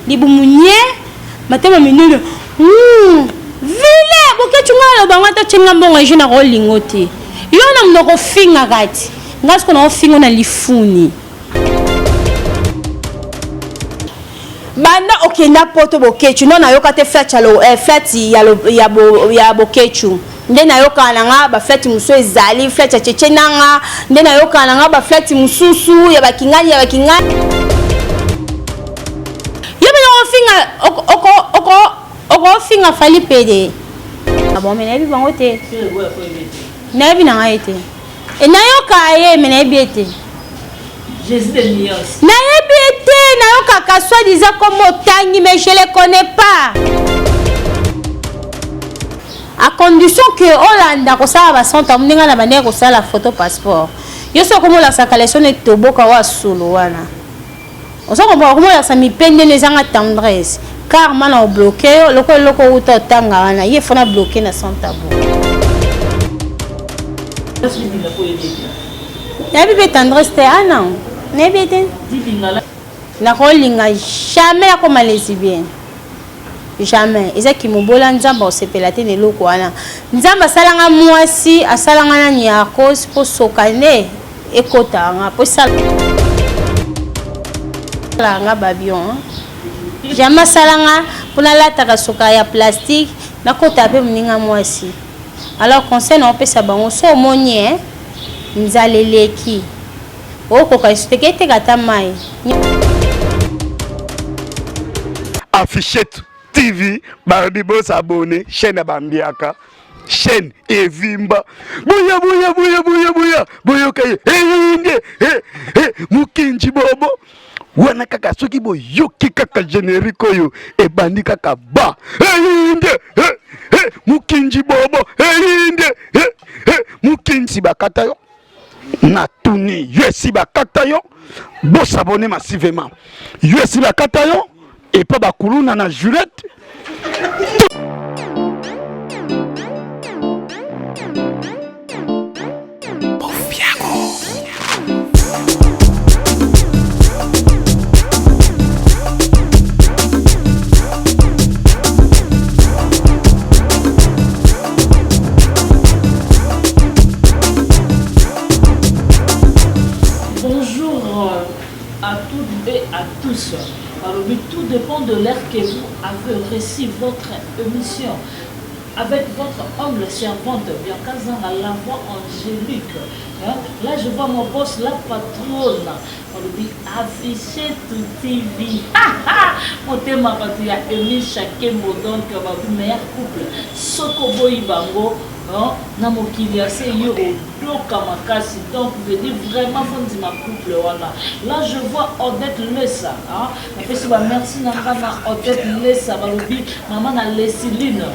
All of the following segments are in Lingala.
libumunye matema minule vile bokechu ngalo bangata chenga mbonga jina ko lingote yona mnoko finga kati ngasko na ofinga na lifuni banda okenda poto bokechu nona yoka te flat chalo flat ya bokechu ndena yoka nanga ba flat muso ezali flat ya chechenanga ndena yoka nanga ba flat mususu ya bakingani oko finga fali pede bon mais nabi bango te nabi na ngaite e nayoka ye mais nabi ete Jésus de Nios nabi ete nayoka ka soit disant comme Otangi mais je les connais pas à condition que Hollande ko sala ba santa mninga na bane ko sala photo passeport yo so comme la sa collection et toboka wa solo wana on sait comment la sa mi pende les gens tendresse car man a bloqué loko uta tanga wana ye fona bloqué na sans tabou nabi be tendresse te non nabi te na kolinga jamais comme lesbienne jamais eza ki mobola nzamba osepela te ne loko wana nzamba salanga mwasi asalanga na nyakos po sokane ekota nga po sala nga babion jamais salanga pona lataka soka ya plastique na kota pe mninga mwasi alors conseil na opesa bango so monye nzaleleki okoka isuteke kata mai Affichette TV Barbibo s'abonner chaîne Bambiaka chaîne Evimba boya kaye mukinji bobo wana kaka soki bo yoki kaka générique oyo ebandi kaka ba mukinji bobo mukinji bakata yo na tuni yesi bakata yo bo s'abonner massivement yesi bakata yo et pas bakuluna na Juliette. Bonjour à toutes et à tous. Alors, tout dépend de l'heure que vous avez reçu votre émission avec votre humble servante Bianca Zanga, la voix angélique. Hein? Là, je vois mon boss, la patronne. On lui dit afficher tout TV. Mon thème il y a émis chaque mot donc le meilleur couple. Sokobo Ibango. Na mokili ya se yo doka makasi donc je dis vraiment fondi ma couple wana là je vois Odette Lessa hein na pesi ba merci na kana Odette Lessa balobi maman na Lesiline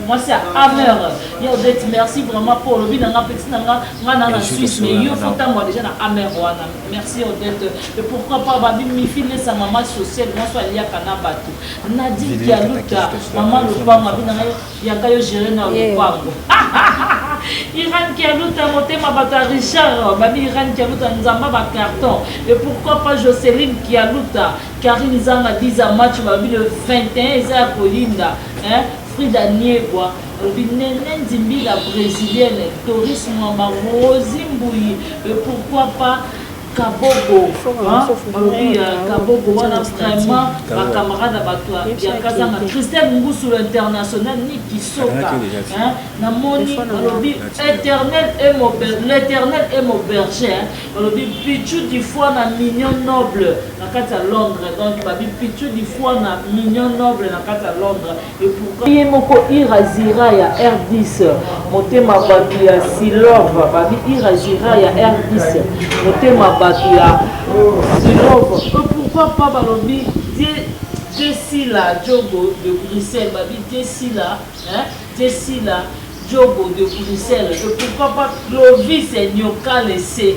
moi c'est Amer ya Odette merci vraiment pour le bien na petit na Suisse mais yo faut moi déjà na Amer wana merci Odette et pourquoi pas babi mi file sa maman sociale moi soit liya kana batu Nadine Kialuta maman le pas ma bina ya kayo gérer na le pango Iran qui a l'autre motema bata Richard, babi Iran qui a l'autre nzamba ba carton. Et pourquoi pas Jocelyne qui a l'autre Karine Zanga 10 à match babi le 21 Eza Kolinda, hein Frida Nieboa, Nenen Zimbi la brésilienne, Doris Mwamba Rosimboui. Et pourquoi pas Kabogo, Kabogo, voilà vraiment ma camarade à Batoa, Bianca Zanga, Christelle Moussou l'international, Niki Soka, Namoni, l'éternel est mon berger, Pichou du foie na mignon noble, la carte à Londres, donc Babi Pichou du foie na mignon noble, la carte à Londres, et pourquoi Yemoko Irazira ya R10, Motema Babi ya Silov, Babi Irazira ya R10, Motema Batia, pourquoi pas Balobi, Dessila, Diogo de Bruxelles, Babi Dessila, Dessila, Diogo de Bruxelles, pourquoi pas Clovis et Nyoka laissé.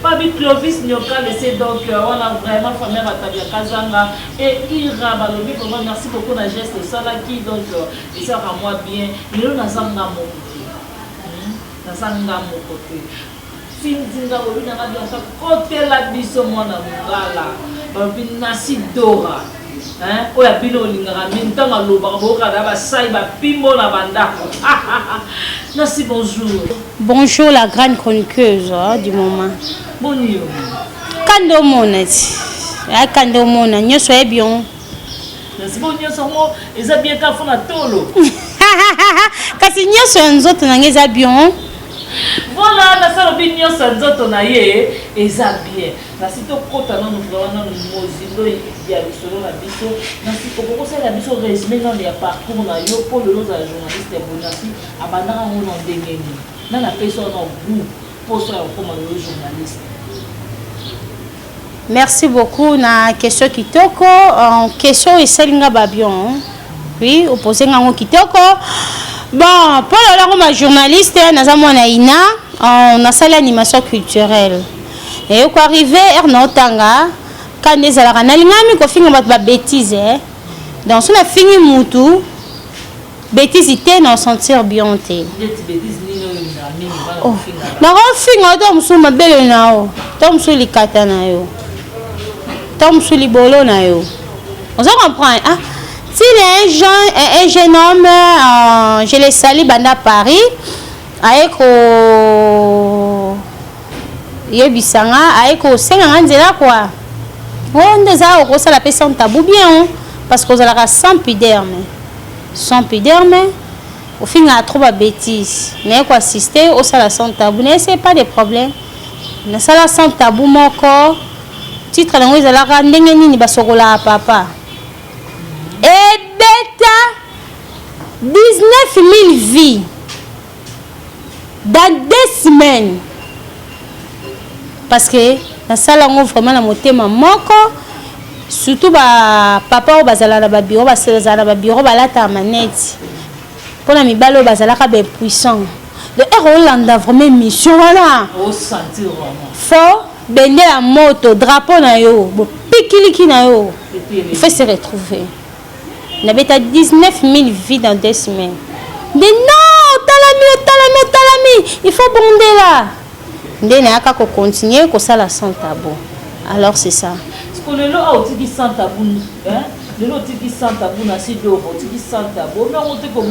Babi Clovis Nyoka laissé, donc on a vraiment famille à Tabia Kazanga et Ira Balobi, merci beaucoup de la geste, ça là qui donc, et ça à moi bien, mais nous n'avons pas mon côté. Sinzinga wabina ngabi asa kote la biso mwana mungala babi nasi dora hein oya bino lingara mintanga loba boka da ba sai ba pimbo na banda. Merci, bonjour. Bonjour la grande chroniqueuse du moment. Bonjour. Kando monati. Ya kando mona nyoso e bien. Merci bonjour samo eza bien ka fona tolo. Kasi nyoso nzoto na ngeza bien. Voilà, la salle bien nyoso nzoto na ye eza bien. Na sito kota na nous na mozindo ya bisolo na biso. Na sito ko ça la biso résumé dans les parcours na yo pour le journaliste bonasi abandaka ngo na ndengeni. Na na personne na goût pour ça comme le journaliste. Merci beaucoup na question kitoko en question et selinga babion. Oui, opposé ngango kitoko. Bon, pour le ma journaliste naza mona ina on a salle animation culturelle. Et au arrivé erno tanga quand les ala na lingami ko finga ba bêtise. Donc on a fini mutu bêtise té non sentir bien té. Oh, na on finga do musuma belle nao. Tom sou likata na yo. Tom sous les bolos na yo. On se comprend. Ah, s'il est un jeune homme, je l'ai sali banda Paris, avec yebisanga, avec au 50 là quoi. On déjà au ça la personne tabou bien, parce qu'on a la sans piderme, sans piderme. Au fin à trop de bêtises. Mais quoi assister au ça la sans tabou, c'est pas de problème. Mais ça la sans tabou mon corps. Titre la ngweza la ndenge nini basokola papa et bêta 19 000 vies dans 2 semaines parce que na sala ngo vraiment na motema moko surtout ba papa bazala na ba bureau bazala na ba bureau balata manette pona mibalo bazala ka be puissant de Rolanda vraiment mission voilà au sentir vraiment fort bende la moto drapeau na yo bo pikiliki na yo il faut se retrouver na beta 19 000 vies dans 2 semaines de non talami il faut bonder là ndene aka ko continuer ko sala sans tabou alors c'est ça parce que le lo a otiki sans tabou hein le lo otiki sans tabou na sido otiki sans tabou mais on te ko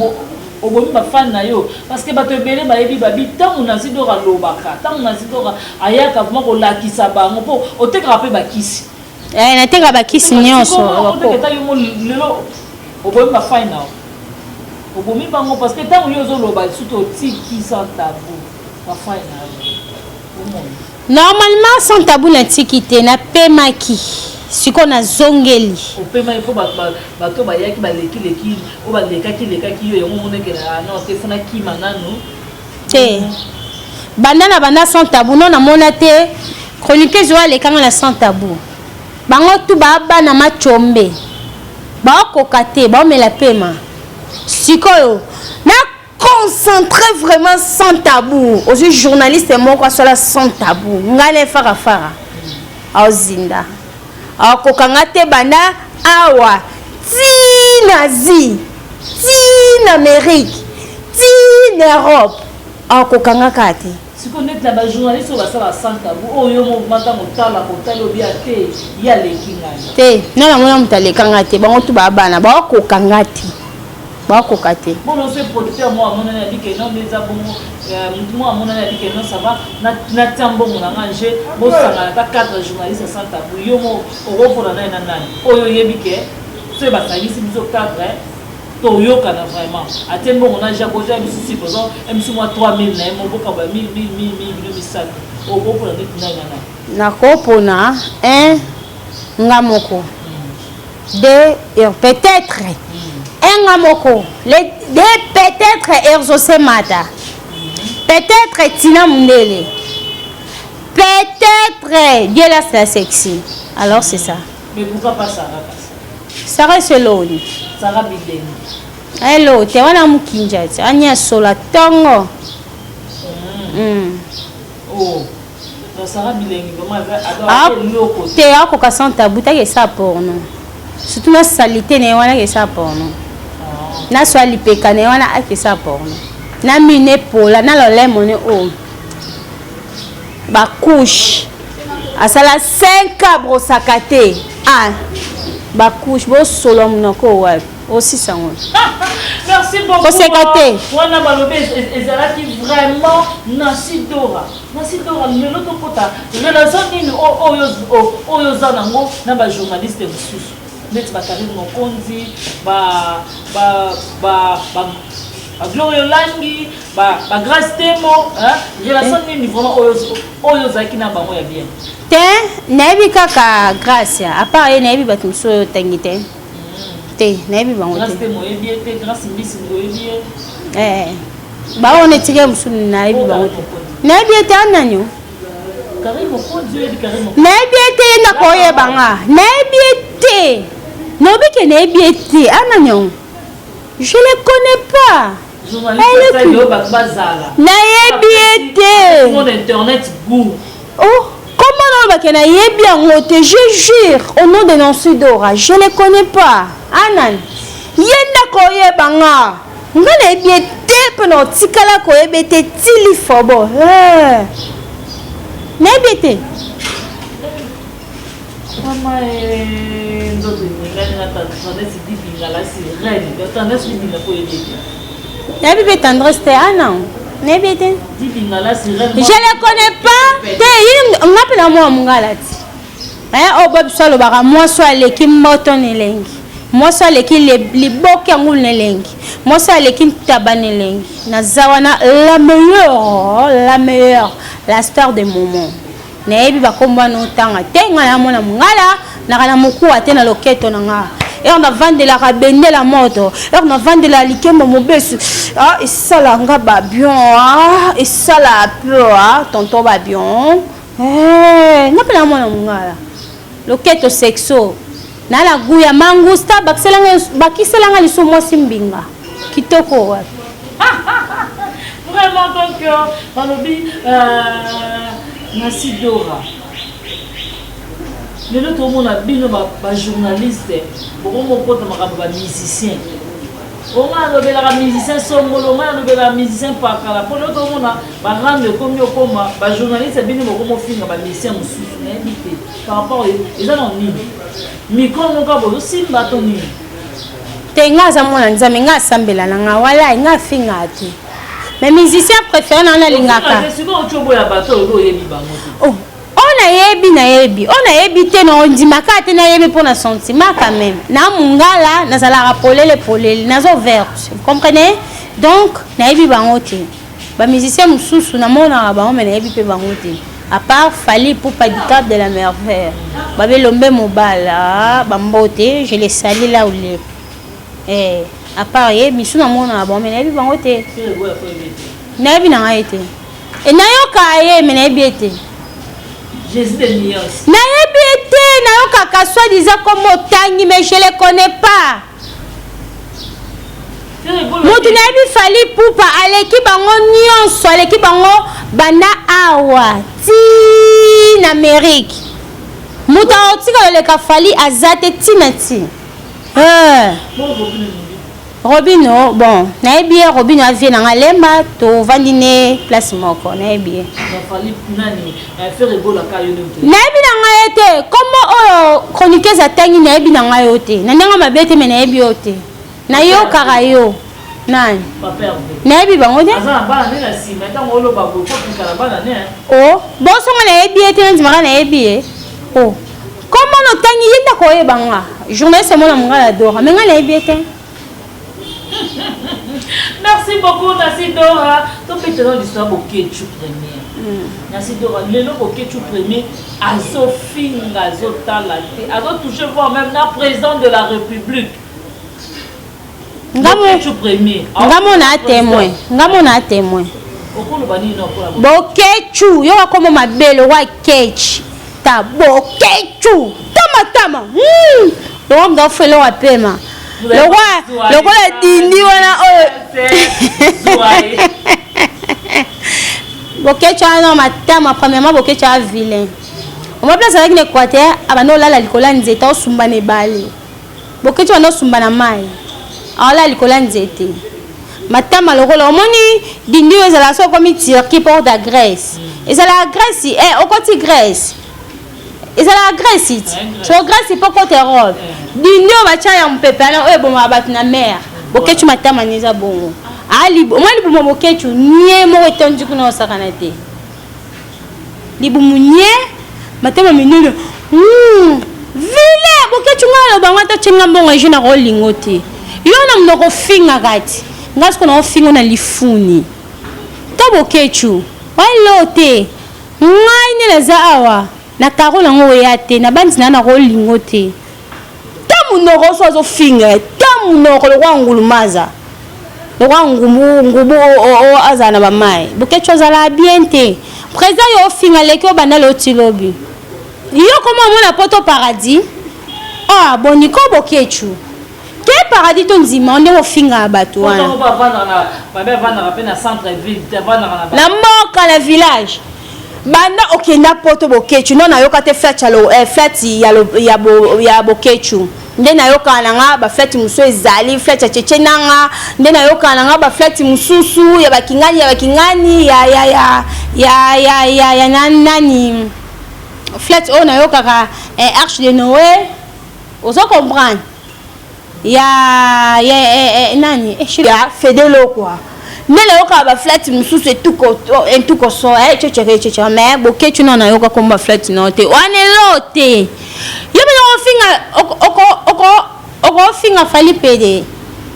obomi bafani na yo parce que bato ebele bayebi babi ntango nazi doko alobaka ntango nazi doko ayaka vraimen kolakisa bango mpo otekaka mpe bakisi natekaka bakisi nyonso oteketa yo mo lelo obomi bafani na yo obomi bango parce que ntango yo ozoloba surtout otiki sans tabou bafani na yo normalement sans tabou natiki te napemaki siko na zongeli opema il faut bato bayaki baleki o balekaki yo yango monekela non te fona kima nanu te banda sans tabou non na mona te chroniqueuse wa lekanga na sans tabou bango tu baba na machombe bakoka te baomela pema sikoyo na concentré vraiment sans tabou aussi journaliste moko soit sans tabou ngale fara auzinda akokanga te banda awa tina zi tina Amérique tina Europe akokanga kate siko net la ba journaliste ba sala sans tabou oyo mo matanga tala kotalo bia te ya lekinga te non na mona mutalekanga te bango tu babana bakokanga te bakoka te bon on se producteur moi mon ana dit que non mais ça bon moi mon ana dit que non ça va na tambo mon arranger bo sanga ta 4 journalistes sans tabou yo mo oro pour na nani oyo yebike c'est ba ça ici biso cadre to yo kana vraiment atembo on a jago ja biso supposons MC moi 3000 na mo boka ba 1000 oro pour na kopona un ngamoko deux peut-être Engamoko, peut-être Erzose Mata, peut-être Tina Mundele, peut-être Dieu la sexy. Alors c'est ça. Mais pourquoi pas Sarah? Sarah c'est l'eau. Sarah Bideni. Hello, tu es un mukinja, Anya Sola Tongo. Oh, Sarah Bideni, comment elle va? Tu es à Kokasanta, bouteille et ça pour nous. Surtout la salité, n'est pas ça pour nous. Na swali pekane wana ake sa porno na mine pola na lo lemone o ba couche asala 5 cabros sakate ah Bakouche, bo solo monoko wapi. Aussi ça. Merci beaucoup. Kosekate. Wana balobe ezalaki vraiment Nasidora. Nasidora le loto kota. Relation nini oyo za nango na ba journaliste mususu. Net ba Karine Mokonzi, ba Gloria Langi, ba Grace Temo, hein? Relation nini vraiment oyo zaki na bango ya bien. Te, naebi kaka Grace, à part naebi batu so tangite. Te, naebi bango te. Grace Temo ebi te, Grace Mbisi ebi. Ba on etike musu naebi bango te. Naebi te ananyo. Karine Mokonzi ebi Karine Mokonzi. Naebi te na koye banga. Naebi te. Nobi ke naebi te ananyo. Je le connais pas. Naebi te. Mon internet goût. Oh, comment on va naebi angote? Je jure au nom de Nasidora, je le connais pas. Anan. Yenda koye banga. Ngana ebi te peno tikala koye bete tili fobo. Naebi te. Mama Nabi be tendresse te anan. Nabi te. Je le connais pas. Te on appelle moi mungala ti. O bob solo bara moi so aleki moto nelengi. Moi so aleki liboki ngul nelengi. Moi so aleki tabane nelengi. Nazawana la meilleure, la star de moment. Nabi ba komba no tanga. Te ngala mona mungala na kana muku ate na loketo na nga. Et on a vendu la rabende la moto. Et on a vendu la likembo mobesu. Ah, et ça la nga babion. Ah, et ça la peu ah, tonton babion. Eh, n'a pas la mona mungala. Loketo sexo. Na la guya mangusta bakiselanga liso mo simbinga. Kitoko wa. Vraiment donc Malobi Nasidora. Mais le tout le monde a bien un journaliste, un musicien. On a un musicien, on a un musicien par là. Pour le tout le monde a rendre comme un journaliste, bien un musicien par rapport à ils ont mis. Mais comme on a aussi un bâton. Tenga za mona nzambe nga sambela na nga wala nga finga tu. Mais musicien préféré na la lingaka. C'est quoi tu boya bateau do yebi bango. On a yebi te no ndimaka te na yebi pour na sentiment quand même. Na mungala na sala rappeler les polés, na zo vers. Vous comprenez? Donc na yebi bango te. Ba musicien mususu na mona ba on na yebi pe bango te. À part Fali pour pas du cap de la merveille. Ba belombe mobala, ba mbote, je les salue là où les. À part yebi sou na mona ba on na yebi bango te. Na yebi na été. Et na yo ka ye me na yebi te. Jésus de nuance. Naïbité, naïoka kaswa disant comme Motangi, mais je ne les connais pas. Moutou naïbi fali poupa, aleki bango nyonso, aleki bango bana awa, ti na Amérique. Mouta otika leka fali azate tinati. Robino, bon, naïbi Robino a vu dans Alemba, to vandine place moko, naïbi. Naïbi na été, comment chroniqueuse atangi naïbi na ngayote, nananga mabete me naïbi ote. Na yo karayo. Nan. Naïbi bango de? Oh, bon songa naïbi ete ndimaka naïbi. Oh. Comment no tangi yenda koye banga? Journaliste mona mungala dora, mais nga naïbi ete. Merci beaucoup Nasidora. Donc maintenant l'histoire au Ketchu premier. Nasidora, le nom au Ketchu premier, Azofinga, Azotalate, Azo touché voir même la présidente de la République. Ketchu premier. Ngamona témoin. Ngamona témoin. Boketchu, yo comme ma belle wa Ketch. Ta Boketchu. Tama. Donc on fait le appel. Le roi dindi wana Bokecha na matama premièrement Bokecha vilain. On va placer avec l'Équateur abano la likola nzeta osumba ne bali. Bokecha no sumba na mai. Ala likola nzete. Matama lokola omoni dindi ezala so comme Turquie port de Grèce. Ezala Grèce au côté Grèce. c'est la Grèce ici. C'est Grèce, c'est pas côté robe. Dino va tirer un peu par là, bon ma battre na mer. Ok, tu m'as tamanisé bon. Ali, moi li bon ok tu nie mo etendu kuna sakanate. Li bon nie, matema minule. Vile, ok tu ngalo ba ngata chenga mbonga jina ko lingote. Yo na mnoko finga kati. Ngasko na finga na lifuni. Tabo kechu. Walote. Ngai ne la zaawa. Na karola ngo yate na bandi na ko lingote. Tamu no ko so finga. Tamu no ko lo ngulumaza. Lo ngubu o azana ba mai. Bokechu azala biente. Présent yo finga leki obanda lo tilobi. Yo comment mon la poto paradis? Ah boniko bokechu. Quel paradis ton dimande au finga bateau? La moka la village. Banda ok na poto bokechu non na yoka te flat chalo flat ya bokechu. Ndena yoka nanga ba flat muso ezali flat ya cheche nanga ndena yoka nanga ba flat mususu ya bakingani ya nani flat on a yoka arche de Noé. Oso comprendre. Ya nani ya fedelo quoi. Nela yoka ba flat mususu tout ko so cheche mais bokechu non na yoka comme ba flat non te wanelote. Yo me oko finga fali pede.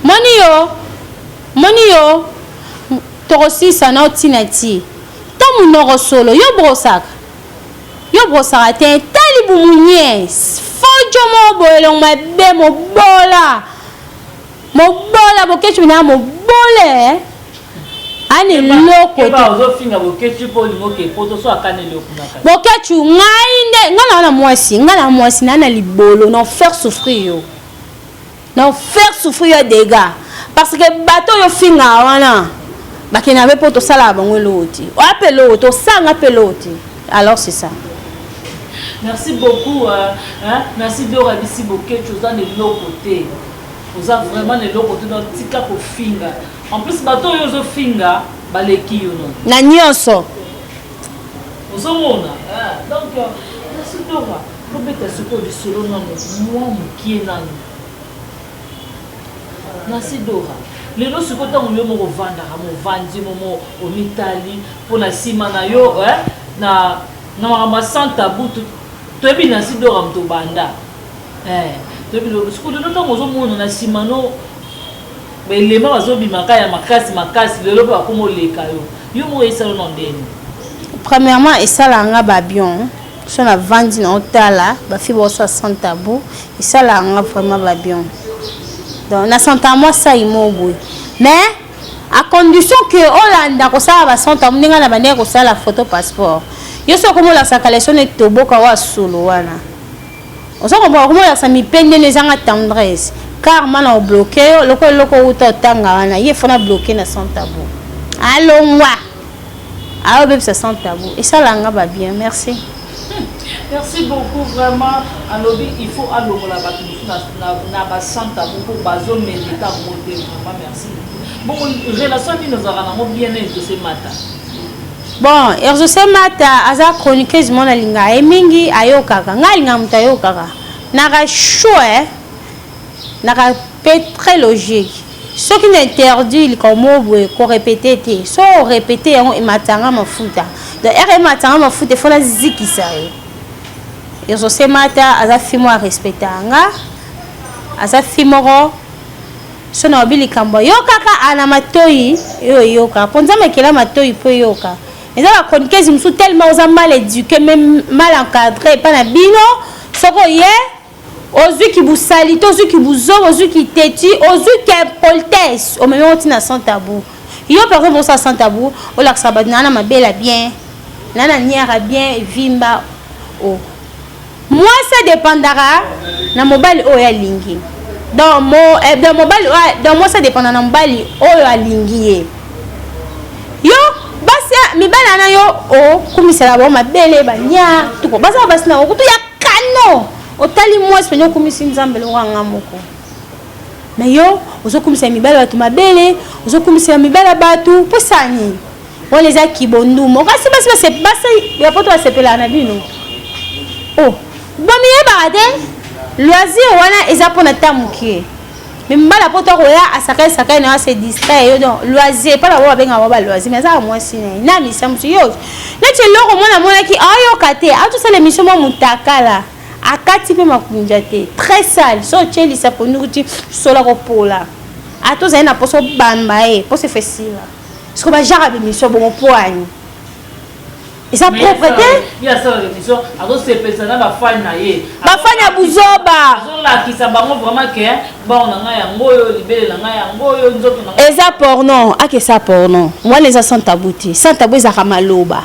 Moni yo torosi sana otinati. Tamu noro solo yo brosaka te tali bumunye. Fojo mo boelong mabe mo bola bokechu na mo bole. Ani loko ba ozo finga bokechu po limoke poto so akane loko na ka bokechu ngainde ngana na mwasi na libolo non faire souffrir yo des gars parce que bateau yo finga wana bakena be poto sala bango loti o apelo to sanga peloti alors c'est ça. Merci beaucoup merci de rabisi bokechu dans les côtés. Vous avez vraiment les côtés dans tika ko finga. En plus, bateau yozo finga, baleki yo non. Na nyonso. Ozomona. Donc, merci Dora. Robeta soko du solo non moi mukie nani. Merci Dora. Les lots soko ta mo mo vanda mo vandi mo o mitali pour la sima na yo na ma santa butu. Tobi na si Dora mto banda. Tobi lo soko de ta mo ozomona na sima no. Mais les gens qui premièrement, et ça là, babion. Si on a vendu dans l'hôtel, bah fibre ça sans tabou. Et ça là, vraiment babion. Donc, na santa moi ça il m'a mais à condition que Hollande a ça va sans tabou, n'enga na bande ko ça la photo passeport. Yo so comme la sa collection est toboka wa solo wana. On sait comment la sa mi peine les gens tendresse. Car maintenant on bloqué loko uta tanga wana il faut na bloquer na sans tabou. Allons ah bébé ça sans tabou et ça là va bien merci. Merci beaucoup vraiment alobi il faut allo la batu na ba sans tabou pour bazo médita monter vraiment merci. Bon relation ni nous avons bien de ce matin. Bon erzo ce matin aza chroniqueuse mona linga emingi ayokaka ngalinga mutayokaka na choix n'a pas très logique. Ce qui est interdit, comme on répéter, so répéter on matanga mafuta. Donc er matanga mafuta, il faut la ziki ça. Et je sais mata aza fimo respecter anga. Aza fimoro so na obili kambo yokaka ana matoi yoka. Ponza mekela matoi po yoka. Mais ça va chroniquer musu tellement aux mal éduqué même mal encadré pas na bino soko ye ozu qui vous salite, ozu qui vous ose, ozu qui têtu, ozu qui est politesse. Au moment où tu n'as sans tabou. Il y a par exemple ça sans tabou. On l'a sabat nana ma belle bien, nana niara bien, vimba oh. Moi ça dépendra na mobile o ya lingi. Dans mobile dans moi ça dépend na mobile o ya lingi. Yo basi mi bana na yo o kumisala ba ma belle ba nya tuko basa basi na okutu ya kano. Otali moi espanyol komisi nzambe lokanga moko. Mais yo ozokumisa mibala batu mabele, ozokumisa mibala batu posani. On les a ki bondumo. Kasi basi ya poto sepela na bino. Oh, bomiye barade loisir wana eza pour na tamuki mais mbala poto roya asaka na se distrait yo donc loisir pas la benga ba loisir mais ça moi sine na mi samsu yo neti loko mona ki ayo kate a tout ça l'émission mo mutakala akati pe makunja te très sale so cheli sa pour nous ti sola ko pola a tout ça na poso bamba po se fesila ce que ba jara émission bon poigne et sa propreté il y a ça l'émission alors c'est personnel ba fan na ye ba fan ya buzoba zola ki sa bango vraiment que bon na yango yo libele na yango yo nzoto na et ça porno ake ça porno moi les sans tabou sans tabou za kamaloba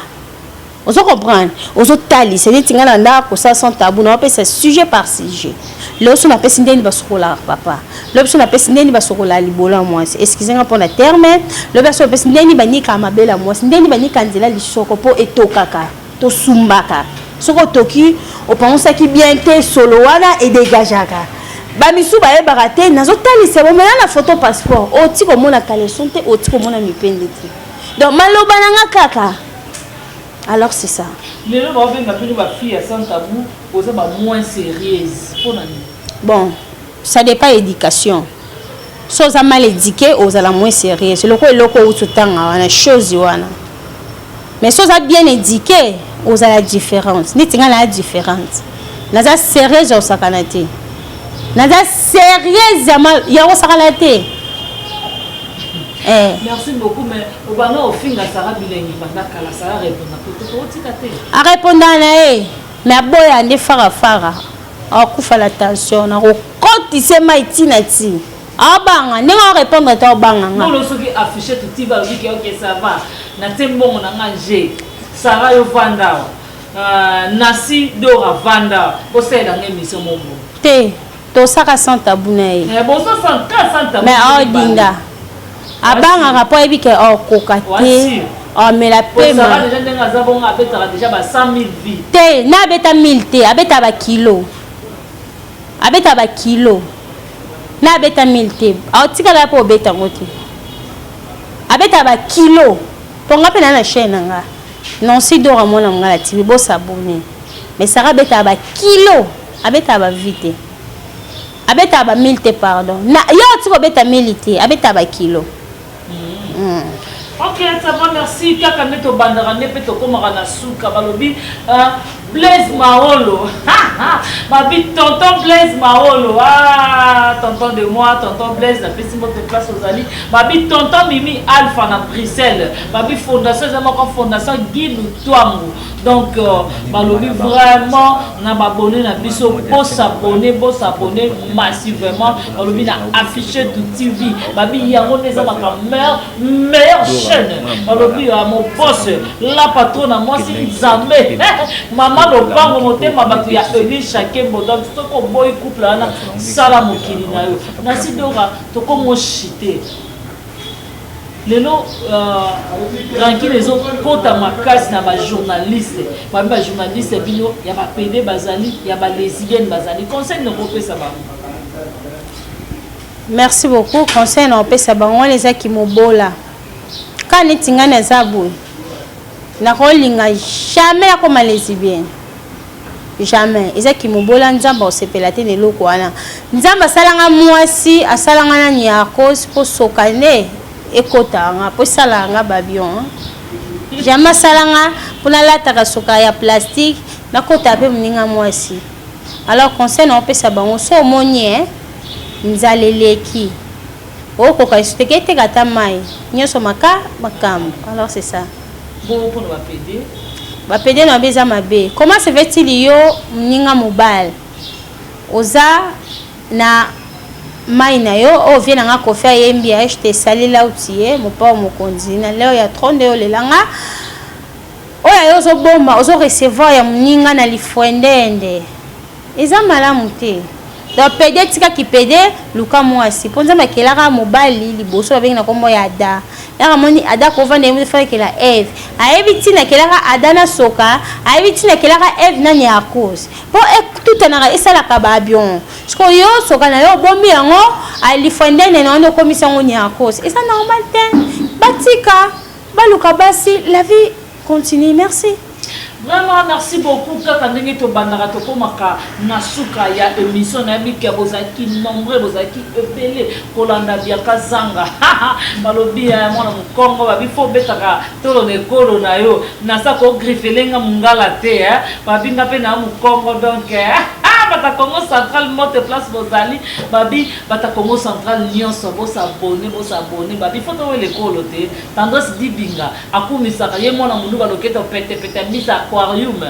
on se comprendre on se tali c'est dit ngana ndako ça sans tabou non pas c'est sujet par sujet le son appelle sindeni basokola papa le son appelle sindeni basokola libola moi excusez-moi pour la terme le son appelle sindeni banika mabela moi sindeni banika nzela lisoko po etokaka to sumbaka soko toki o pense qui bien te solo wana et dégageaka ba misu ba yebaka te nazo tali c'est bon mais la photo passeport o ti ko mona caleçon te o ti ko mona mipende te donc maloba nanga kaka. Alors c'est ça. Les gens vont venir ma fille à sans tabou, aux moins sérieuses. Bon, ça dépend de l'éducation. Si on a mal éduqué, on a moins sérieux. C'est le coup où tout le temps, on a chose. Mais si on a bien éduqué, on a la différence. Nous avons la différence. Nous avons sérieux, on a la différence. Nous avons sérieux, on a la différence. Merci beaucoup, mais au bano au fin la Sarah Bilengi, la Sarah répond à répondre mais à boya ne fara à couper l'attention na compte c'est maitinati ah banga ne va répondre à toi banga non le qui affiché tout il va dire que OK ça va na tembo na nganje Sarah yo vanda nasi dora vanda au sein dans émission mon te to saka sans tabou na mais bon ça sans tabou mais oh dinga abanga rapport ebike o kokate o mais la paix ça va déjà ndenga za bonga abetaka déjà ba 100 000 vies te na abeta 1000 te abeta ba kilo na abeta 1000 te o tikala po obeta ngote abeta ba kilo ponga pe na chaîne nga non si dora mona ngala tibi bo s'abonner mais ça abeta ba kilo abeta ba vite abeta ba 1000 te pardon na yo tiko beta 1000 te abeta ba kilo. Ok, ça va, merci. Kaka neto bandara ne peto komara na suka balobi Blaise Maolo. Babi tonton Blaise Maolo. Ah, tonton de moi, tonton Blaise la petite moto de place aux alliés. Babi tonton Mimi Alpha na Bruxelles. Babi fondation fondation Guy Lutuango. Donc balobi vraiment na abonné na biso pour s'abonner massivement. Balobi na affiché tout TV. Babi yango neza ma meilleure chaîne. Balobi à mon boss la patronne à moi c'est Nzambe. Maman le bango motema batu ya Eli chacun bodam to ko boy couple na sala mokili na yo. Na sidora to ko mo chité. Lelo ranki les autres kota makasi na ba journaliste ba journaliste bino ya ba PD bazali ya ba lesbienne bazali conseil ne kopesa ba. Merci beaucoup conseil na kopesa bango les aki mobola quand netinga na zabu na kolinga jamais comme lesbienne jamais ezaki mobola nzamba osepela te ne loko wana nzamba salanga mwasi asalanga na nyakos po sokane ekotanga po salanga babion jamais salanga pona lataka soka ya plastique na kota pe mninga mwasi alors conseil na opesa bango so monye nzaleleki okoka isuteke te kata mai nyoso maka makambo alors c'est ça bon pour va PD ba PD na beza mabe comment se fait-il yo mninga mobile oza na mai na yo o vient nga kofa yembi a acheter sali la outie mon père mon konzina leo ya 30 yo lelanga oya yo zo bomba ozo recevoir ya mninga na lifwendende eza malamu te donc PD tika ki PD luka mwasi ponza makelaka mobile liboso ba benga kombo ya ada ya moni ada ko vande mu fa ke la Eve ayebi na kelaka ada na soka ayebi na kelaka Eve na nya cause po tout na esala ka ba avion sko yo soka na yo bombi yango ali fondene na ndo komisa ngo nya cause et ça normal te batika baluka basi la vie continue merci. Vraiment, merci beaucoup. Quand on est au bandara, tu as nasuka ya émission na biki bozaki nombreux bozaki epelé kolanda biaka zanga. Malobi ya mwana mukongo babi fo betaka tolo ne kolo na yo. Nasa ko griffelenga mungala te babi ngape na mukongo donc bata Congo central mote place bozali babi bata Congo central nyonso bo s'abonner babi faut to le kolo te tendance dibinga akumisaka ye mwana mundu baloketa pete misa aquarium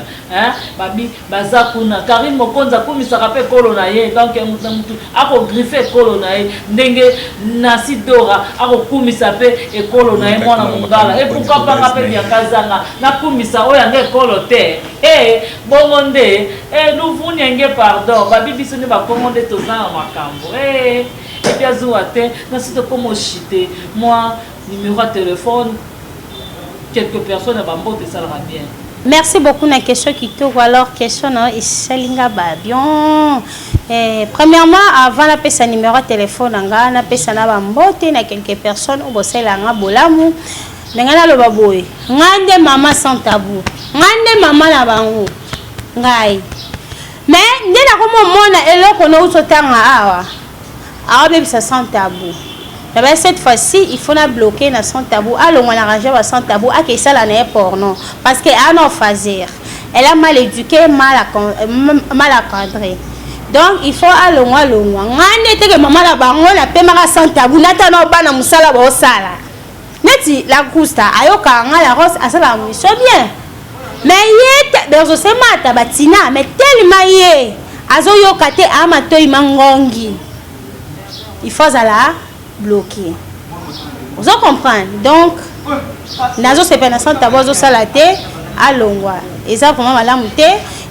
babi baza kuna Karim Mokonza akumisaka pe kolo na ye donc mutu ako griffer kolo na ye ndenge Nasidora ako kumisa pe e kolo na ye mwana mungala et pourquoi pas ngape bien kazanga na kumisa oya nge kolo te bongonde nous vous n'engez pardon babi biso ne ba commande tozana makambo et bien zouate na site comme chité moi numéro de téléphone quelques personnes ba mbote ça ira bien. Merci beaucoup na question qui te alors question na isalinga ba bien. Premièrement avant la pesa numéro de téléphone nga na pesa na ba mbote na quelques personnes au bosela nga bolamu ngana lo baboy ngande mama sans tabou ngande mama na bango ngai mais ndena komo mona eloko no utotanga awa bebisa sans tabou. Mais cette fois-ci, il faut la bloquer dans son tabou. Alors, on a arrangé sans tabou. Ah, que ça, là, n'est porno. Parce qu'elle a non phasir. Elle a mal éduqué, mal encadré. Donc, il faut aller loin. On était que maman la baron, la paix mara sans tabou. Nathan, pas na musala, ba osala. Neti la gusta. Ayoka, la rose, à ça la mission bien. Mais yé, dans ce mata batina, mais tellement yé. Azo yokate amato imangongi. Il faut ça bloqué. Vous comprenez? Donc, nazo se penation tabozo salate à longwa. Et ça vraiment malamute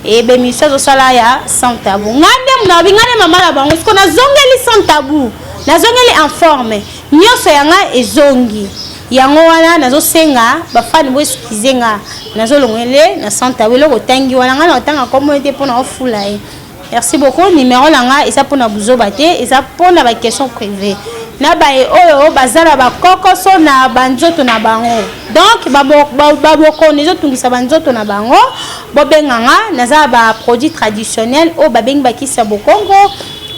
et bémission zo salaya sans tabou. Ngande mna bingane mama la bango parce qu'on a zongeli sans tabou. Na zongeli en forme. Nyoso yanga ezongi. Yango wana nazo senga ba fani bo skizenga. Nazo longele na sans tabou lo kotangi wana ngana otanga communauté pour na ofula. Merci beaucoup. Numéro langa et ça pour na buzo bate et ça pour na ba question privée. Na ba oyo bazala ba kokoso na banzoto na bango. Donc baboko nezo tungisa banzoto na bango. Bobenganga naza ba produits traditionnels o babengi bakisa bokongo.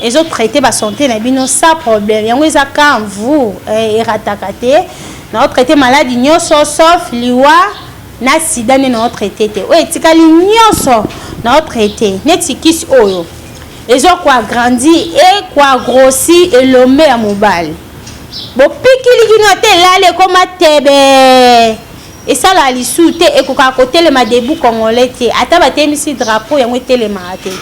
Les autres traités ba santé na bino sans problème. Yango ezaka vous eratakate. Na autre traité maladie nyoso sauf liwa na sida na autre traité. O etikali nyoso na autre traité. Netikis oyo. Et ont quoi grandi et quoi grossi et l'homme à mobile. Bon pikili qui là les comme tebe. Et ça là l'issue et quoi côté le madebu congolais te ataba temisi drapeau yango tele maate.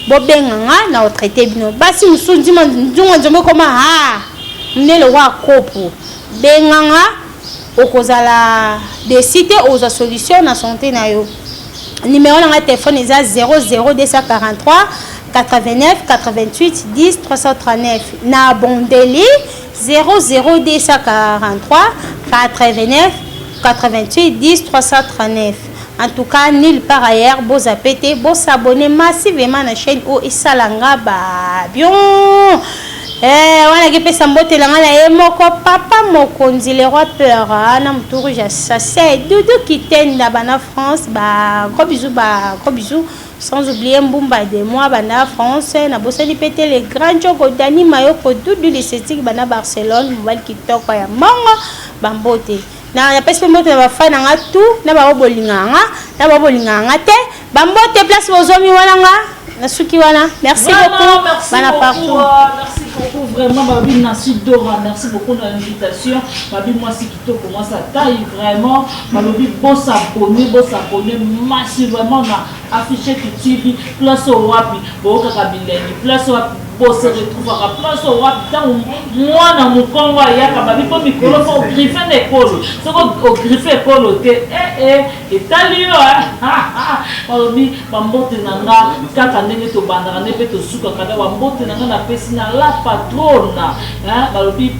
Bo benganga na o traité bino. Basi musundi ndungo comme ne le roi kopo. Benganga okozala décider aux solutions na santé na yo. Numéro de téléphone est 00243 89 88 10 339. Na Bondeli 00243 89 88 10 339. En tout cas, nul par ailleurs, beau zapété, beau s'abonner massivement à la chaîne où Isalanga bien. Wana ke pesa mbote la ngala moko papa mokonzi le roi peur na muturu ja ça Doudou qui tenda bana France gros bisous sans oublier Mbumba de moi bana France na boseli pété les grands jogo Dani Mayoko Doudou l'esthétique bana Barcelone mobile qui toko ya mongo bambote na ya pesa mbote ba fa na tout na ba bolinganga te bambote place bozomi wana nga na suki wana merci beaucoup bana partout. Merci beaucoup vraiment Babi Nasidora, merci beaucoup de l'invitation. Babi moi si qui commence à taille vraiment Babi bon s'abonner massivement na afficher que TV place au wapi bo kabileni place au wapi bo se retrouver place au wapi dans moi na mukongo ya Babi po mikolo fo griffer l'école so ko griffer école te et talio Babi bambote nanga kaka ndenge to bandana ne pe to suka kada bambote nanga na pesi na la patrona balobi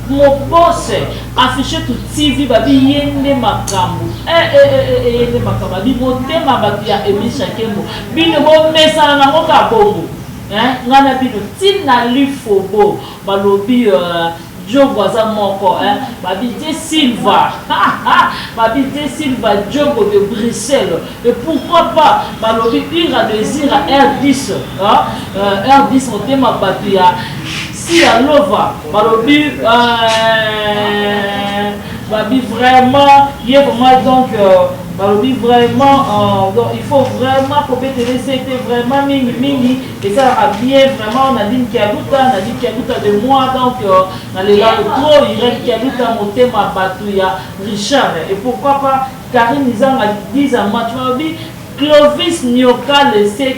mon boss affiché tout TV babi yende makambu yende makambu babi motema babi ya emi chakembo bino bo mesa na ngoka bongo ngana bino tina lifobo balobi Diogo aza moko babité Silva babité Silva Diogo de Bruxelles et pourquoi pas balobi ira désir à R10 R10 on thème batia si à Lova balobi babi vraiment il est vraiment donc balobi vraiment donc il faut vraiment pour peut-être c'était vraiment mini et ça a bien vraiment on a dit qu'il y a de moi donc dans les gars trop il reste qu'il y a tout à monter ma batouya Richard et pourquoi pas Karine Nizanga 10 ans match Clovis Nyoka laissé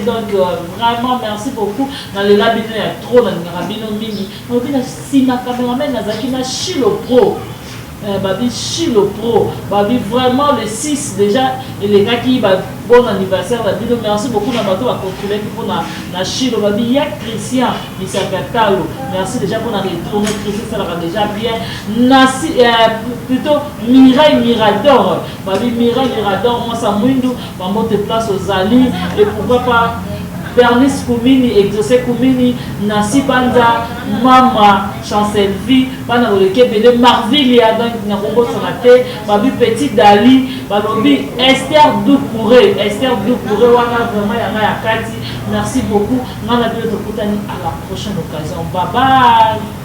donc vraiment merci beaucoup dans les labino il y a trop dans les rabino mini on dit si ma cameraman nazaki na Chilo Pro babi Chilo Pro babi vraiment le 6 déjà et les gars qui bon anniversaire babino merci beaucoup na bato ba contribuer pour na Chilo babi ya Christian Misakatalo merci déjà pour na retourner Christian ça va déjà bien nasi plutôt Mireille Mirador babi Mireille Mirador moi ça mouindou ba monte place aux alliés et pourquoi pas Bernice Koumini, Exaucé Koumini, Nancy Banda, Mama, Chancel Vie, Bana Olekebele, Marvilia, donc Nakongo Sonate, Babi Petit Dali, Babi Esther Doukouré, Wana vraiment Yana Yakati, merci beaucoup. On a à la prochaine occasion. Bye bye.